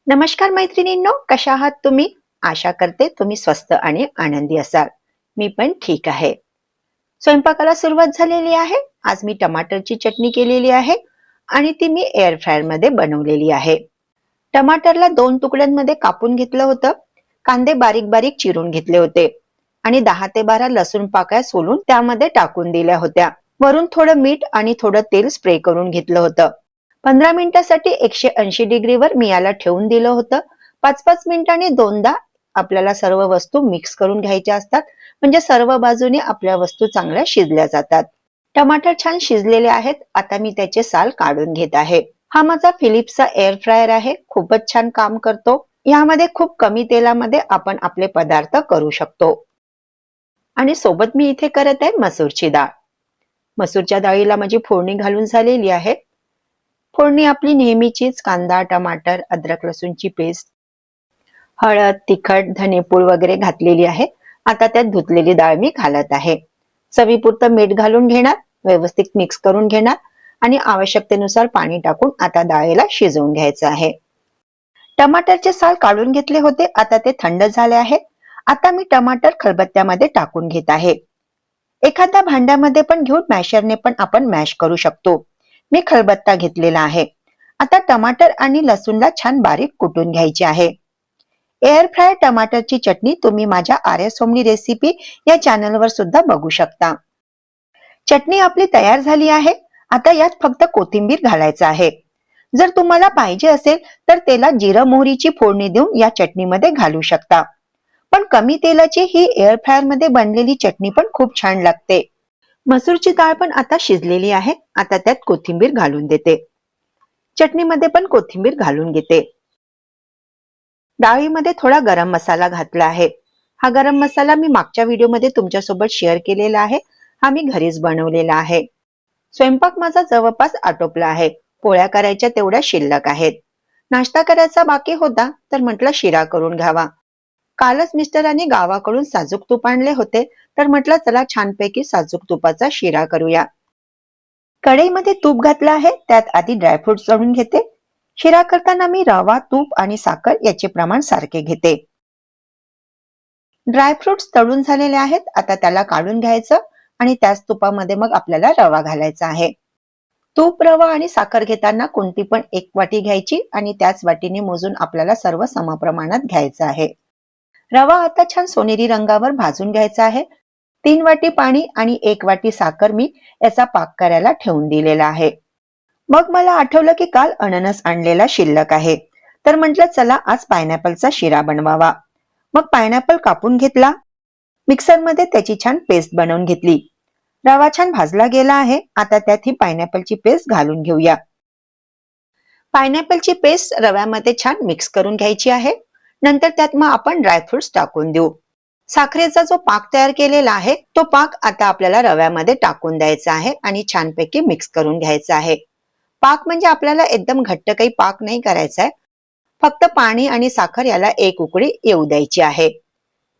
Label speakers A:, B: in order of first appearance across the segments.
A: नमस्कार मैत्रिणींनो, कशा आहात तुम्ही? आशा करते तुम्ही स्वस्त आणि आनंदी असाल. मी पण ठीक आहे. स्वयंपाकाला सुरुवात झालेली आहे. आज मी टमाटरची चटणी केलेली आहे आणि ती मी एअर फ्रायर मध्ये बनवलेली आहे. टमाटरला 2 तुकड्यांमध्ये कापून घेतलं होतं. कांदे बारीक बारीक चिरून घेतले होते आणि 10 ते 12 लसूण पाकळ्या सोलून त्यामध्ये टाकून दिल्या होत्या. वरून थोडं मीठ आणि थोडं तेल स्प्रे करून घेतलं होतं. 15 मिनिटासाठी 180 डिग्रीवर मी याला ठेवून दिलं होतं. 5-5 मिनिटांनी दोनदा आपल्याला सर्व वस्तू मिक्स करून घ्यायच्या असतात, म्हणजे सर्व बाजूने आपल्या वस्तू चांगल्या शिजल्या जातात. टमाटर छान शिजलेले आहेत. आता मी त्याचे साल काढून घेत आहे. हा माझा फिलिप्सचा एअर फ्रायर आहे. खूपच छान काम करतो. यामध्ये खूप कमी तेलामध्ये आपण आपले पदार्थ करू शकतो. आणि सोबत मी इथे करत आहे मसूरची डाळ. मसूरच्या डाळीला माझी फोडणी घालून झालेली आहे. फोडणी आपली नेहमीचीच कांदा, टमाटर, अद्रक लसूणची पेस्ट, हळद, तिखट, धनेपूड वगैरे घातलेली आहे. आता त्यात धुतलेली डाळ मी घालत आहे. चवीपुरतं मीठ घालून घेणार, व्यवस्थित मिक्स करून घेणार आणि आवश्यकतेनुसार पाणी टाकून आता डाळीला शिजवून घ्यायचं आहे. टमाटरचे साल काढून घेतले होते. आता ते थंड झाले आहे. आता मी टमाटर खलबत्त्यामध्ये टाकून घेत आहे. एखाद्या भांड्यामध्ये पण घेऊन मॅशरने पण आपण मॅश करू शकतो. मी खलबत्ता घेतलेला आहे. आता टमाटर आणि लसूणला छान बारीक कुटून घ्यायचे आहे. एअर फ्राय टमाटरची चटणी तुम्ही माझ्या आर्यस होमनी रेसिपी या चॅनलवर सुद्धा बघू शकता. चटणी आपली तयार झाली आहे. आता यात फक्त कोथिंबीर घालायचं आहे. जर तुम्हाला पाहिजे असेल तर त्याला जिरं मोहरीची फोडणी देऊन या चटणीमध्ये घालू शकता. पण कमी तेलाची ही एअर फ्रायर मध्ये बनलेली चटणी पण खूप छान लागते. मसूरची डाळ पण आता शिजलेली आहे. आता त्यात कोथिंबीर घालून देते. चटणीमध्ये पण कोथिंबीर घालून घेते. डाळीमध्ये थोडा गरम मसाला घातला आहे. हा गरम मसाला मी मागच्या व्हिडिओमध्ये तुमच्यासोबत शेअर केलेला आहे. हा मी घरीच बनवलेला आहे. स्वयंपाक माझा जवळपास आटोपला आहे. पोळ्या करायच्या तेवढ्या शिल्लक आहेत. नाश्ता करायचा बाकी होता तर म्हटलं शिरा करून घ्यावा. कालच मिस्टरांनी गावाकडून साजूक तूप आणले होते, तर म्हटलं चला छानपैकी साजूक तुपाचा शिरा करूया. कढईमध्ये तूप घातलं आहे. त्यात आधी ड्रायफ्रुट तळून घेते. शिरा करताना मी रवा, तूप आणि साखर याचे प्रमाण सारखे घेते. ड्रायफ्रुट्स तळून झालेले आहेत. आता त्याला काढून घ्यायचं आणि त्याच तुपामध्ये मग आपल्याला रवा घालायचा आहे. तूप, रवा आणि साखर घेताना कोणती पण एक वाटी घ्यायची आणि त्याच वाटीने मोजून आपल्याला सर्व समप्रमाणात घ्यायचं आहे. रवा आता छान सोनेरी रंगावर भाजून घ्यायचा आहे. 3 वाटी पाणी आणि 1 वाटी साखर मी याचा पाक करायला ठेवून दिलेला आहे. मग मला आठवलं की काल अननस आणलेला शिल्लक आहे, तर म्हटलं चला आज पायनॅपलचा शिरा बनवावा. मग पायनॅपल कापून घेतला. मिक्सरमध्ये त्याची छान पेस्ट बनवून घेतली. रवा छान भाजला गेला आहे. आता त्यात ही पायनॅपलची पेस्ट घालून घेऊया. पायनॅपलची पेस्ट रव्यामध्ये छान मिक्स करून घ्यायची आहे. नंतर त्यात मग आपण ड्रायफ्रुट्स टाकून देऊ. साखरेचा जो पाक तयार केलेला आहे तो पाक आता आपल्याला रव्यामध्ये टाकून द्यायचा आहे आणि छानपैकी मिक्स करून घ्यायचा आहे. पाक म्हणजे आपल्याला एकदम घट्ट काही पाक नाही करायचा आहे. फक्त पाणी आणि साखर याला एक उकळी येऊ द्यायची आहे.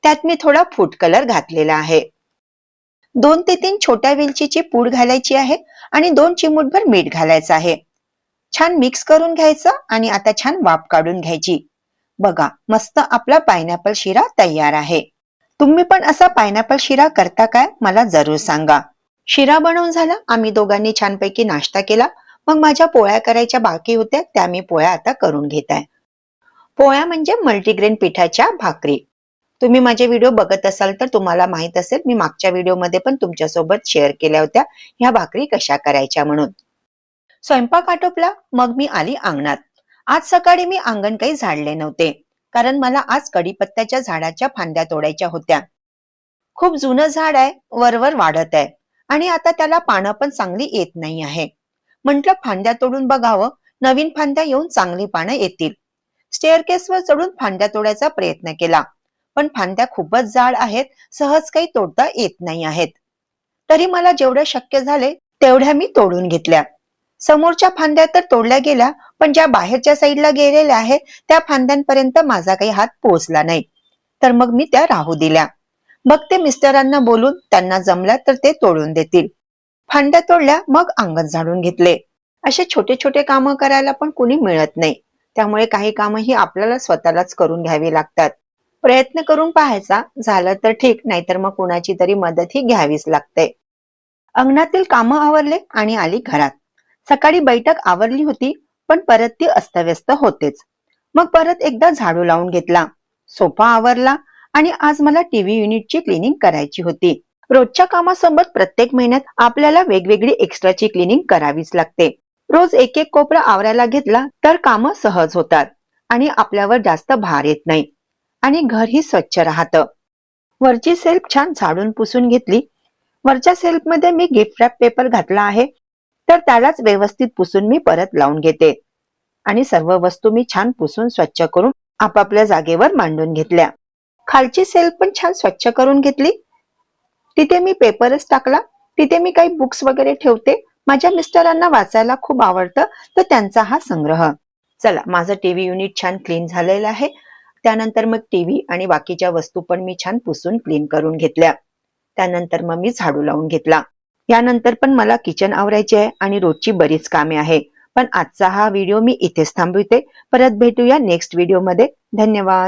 A: त्यात मी थोडा फूड कलर घातलेला आहे. 2 ते 3 छोट्या वेलचीची पूड घालायची आहे आणि 2 चिमूटभर मीठ घालायचं आहे. छान मिक्स करून घ्यायचं आणि आता छान वाफ काढून घ्यायची. बघा, मस्त आपला पायनॅपल शिरा तयार आहे. तुम्ही पण असा पायनॅपल शिरा करता काय मला जरूर सांगा. शिरा बनवून झाला. आम्ही दोघांनी छानपैकी नाश्ता केला. मग माझ्या पोळ्या करायच्या बाकी होत्या, त्या मी पोळ्या आता करून घेत आहे. पोळ्या म्हणजे मल्टीग्रेन पिठाच्या भाकरी. तुम्ही माझे व्हिडिओ बघत असाल तर तुम्हाला माहित असेल, मी मागच्या व्हिडिओमध्ये पण तुमच्यासोबत शेअर केल्या होत्या ह्या भाकरी कशा करायच्या म्हणून. स्वयंपाक आटोपला. मग मी आली अंगणात. आज सकाळी मी अंगण काही झाडले नव्हते, कारण मला आज कडीपत्त्याच्या झाडाच्या फांद्या तोडायच्या होत्या. खूप जुनं झाड आहे, वरवर वाढत आहे आणि आता त्याला पानं पण चांगली येत नाही आहे. म्हटलं फांद्या तोडून बघावं, नवीन फांद्या येऊन चांगली पानं येतील. स्टेअरकेसवर चढून फांद्या तोडायचा प्रयत्न केला, पण फांद्या खूपच जाड आहेत, सहज काही तोडता येत नाही आहेत. तरी मला जेवढे शक्य झाले तेवढ्या मी तोडून घेतल्या. समोरच्या फांद्या तर तोडल्या गेल्या, पण ज्या बाहेरच्या साईडला गेलेल्या आहेत त्या फांद्यांपर्यंत माझा काही हात पोहोचला नाही. तर मग मी त्या राहू दिल्या. बघते मिस्टरांना बोलून, त्यांना जमल्या तर ते तोडून देतील. फांद्या तोडल्या, मग अंगण झाडून घेतले. असे छोटे छोटे कामं करायला पण कुणी मिळत नाही. त्यामुळे काही कामही आपल्याला स्वतःलाच करून घ्यावी लागतात. प्रयत्न करून पाहायचा, झालं तर ठीक, नाहीतर मग कुणाची तरी मदतही घ्यावीच लागते. अंगणातील कामं आवरले आणि आली घरात. सकाळी बैठक आवरली होती, पण परत ती अस्तव्यस्त होतेच. मग परत एकदा झाडू लावून घेतला, सोफा आवरला आणि आज मला टीव्ही युनिटची क्लिनिंग करायची होती. रोजच्या कामासोबत प्रत्येक महिन्यात आपल्याला वेगवेगळी एक्स्ट्राची क्लिनिंग करावीच लागते. रोज एक एक कोपरा आवरायला घेतला तर कामं सहज होतात आणि आपल्यावर जास्त भार येत नाही आणि घरही स्वच्छ राहतं. वरची सेल्फ छान झाडून पुसून घेतली. वरच्या सेल्फमध्ये मी गिफ्ट रॅप पेपर घातला आहे, तर त्यालाच व्यवस्थित पुसून मी परत लावून घेते आणि सर्व वस्तू मी छान पुसून स्वच्छ करून आपापल्या जागेवर मांडून घेतल्या. खालची सेल्फ पण छान स्वच्छ करून घेतली. तिथे मी पेपरच टाकला. तिथे मी काही बुक्स वगैरे ठेवते. माझ्या मिस्टरांना वाचायला खूप आवडतं, तर त्यांचा हा संग्रह. चला, माझं टीव्ही युनिट छान क्लीन झालेलं आहे. त्यानंतर मग टीव्ही आणि बाकीच्या वस्तू पण मी छान पुसून क्लीन करून घेतल्या. त्यानंतर मग मी झाडू लावून घेतला. यानंतर पण मला किचन आवरायचे आहे आणि रोजची बरीच कामे आहे. पण आजचा हा व्हिडिओ मी इथेच थांबवते. परत भेटूया नेक्स्ट व्हिडिओमध्ये. धन्यवाद.